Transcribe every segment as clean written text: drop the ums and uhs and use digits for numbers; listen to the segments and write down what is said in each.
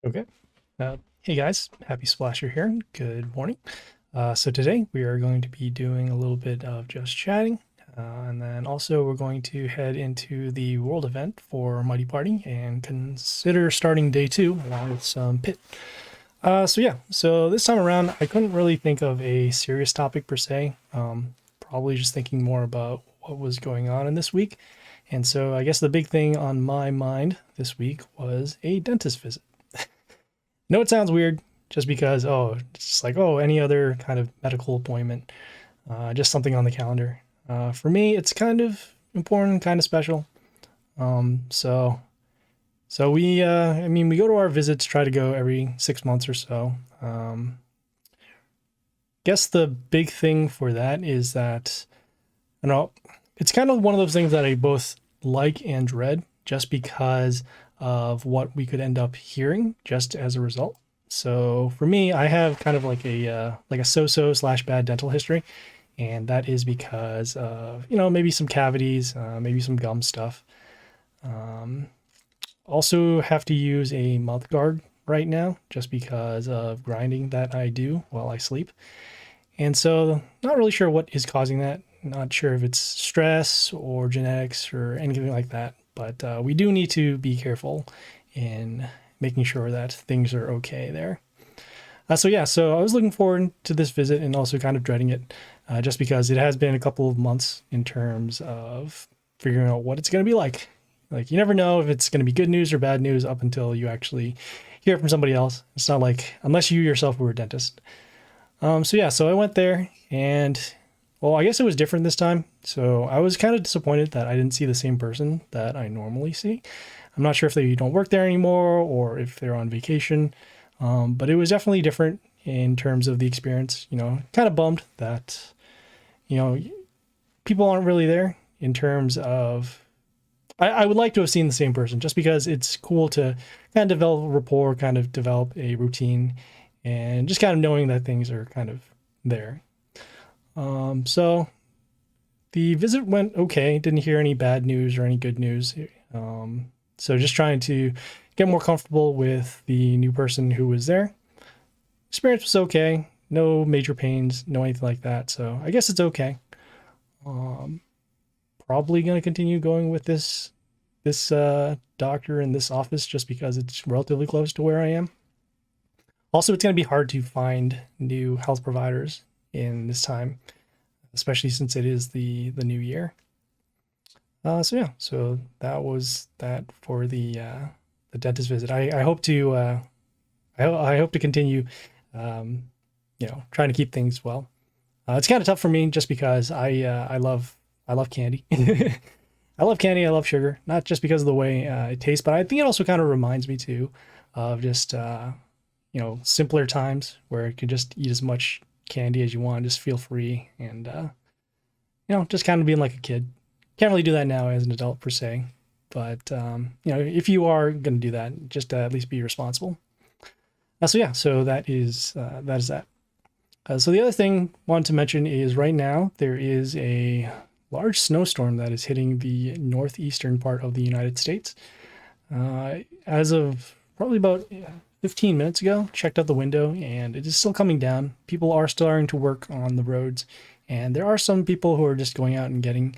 Okay. Hey guys, Happy Splasher here. Good morning. So today we are going to be doing a little bit of just chatting, and then also we're going to head into the world event for Mighty Party and consider starting day 2 along with some pit. So this time around I couldn't really think of a serious topic per se. Probably just thinking more about what was going on in this week. And so I guess the big thing on my mind this week was a dentist visit. No, it sounds weird just because, it's just like, any other kind of medical appointment, just something on the calendar. For me, it's kind of important, kind of special. So, we go to our visits, try to go every 6 months or so. Guess the big thing for that is that, it's kind of one of those things that I both like and dread just because of what we could end up hearing just as a result. So for me, I have kind of like a so-so slash bad dental history, and that is because of maybe some cavities, maybe some gum stuff. Also have to use a mouth guard right now just because of grinding that I do while I sleep, and so not really sure what is causing that. Not sure if it's stress or genetics or anything like that. But we do need to be careful in making sure that things are okay there. So I was looking forward to this visit and also kind of dreading it, just because it has been a couple of months in terms of figuring out what it's going to be like. Like, you never know if it's going to be good news or bad news up until you actually hear it from somebody else. It's not like, unless you yourself were a dentist. So I went there, and well, I guess it was different this time. So I was kind of disappointed that I didn't see the same person that I normally see. I'm not sure if they don't work there anymore or if they're on vacation. But it was definitely different in terms of the experience. Kind of bummed that, you know, people aren't really there in terms of. I would like to have seen the same person just because it's cool to kind of develop a rapport, kind of develop a routine, and just kind of knowing that things are kind of there. So the visit went okay. Didn't hear any bad news or any good news. So just trying to get more comfortable with the new person who was there. Experience was okay. No major pains, no anything like that. So I guess it's okay. Um, Probably gonna continue going with this doctor in this office just because it's relatively close to where I am. Also, it's gonna be hard to find new health providers in this time, especially since it is the new year. So that was that for the dentist visit. I hope to I hope to continue, trying to keep things well. It's kind of tough for me just because I love candy. I love candy. I love sugar, not just because of the way it tastes, but I think it also kind of reminds me too of just simpler times where you can just eat as much candy as you want, just feel free, and just kind of being like a kid. Can't really do that now as an adult per se, but if you are going to do that, just at least be responsible. So that is that. So the other thing I wanted to mention is right now there is a large snowstorm that is hitting the northeastern part of the United States. As of probably about 15 minutes ago, checked out the window, and it is still coming down. People are starting to work on the roads, and there are some people who are just going out and getting,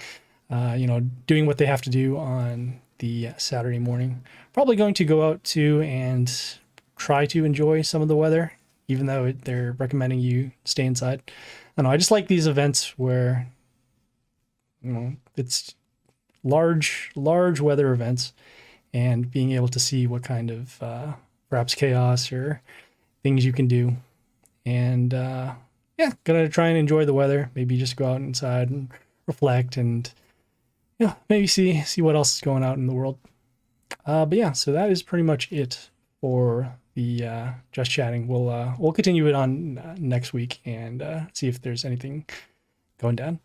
doing what they have to do on the Saturday morning. Probably going to go out too and try to enjoy some of the weather, even though they're recommending you stay inside. I don't know. I just like these events where, it's large weather events, and being able to see what kind of perhaps chaos or things you can do. And gonna try and enjoy the weather. Maybe just go out inside and reflect, and maybe see what else is going out in the world. So that is pretty much it for the just chatting. We'll continue it on next week and see if there's anything going down.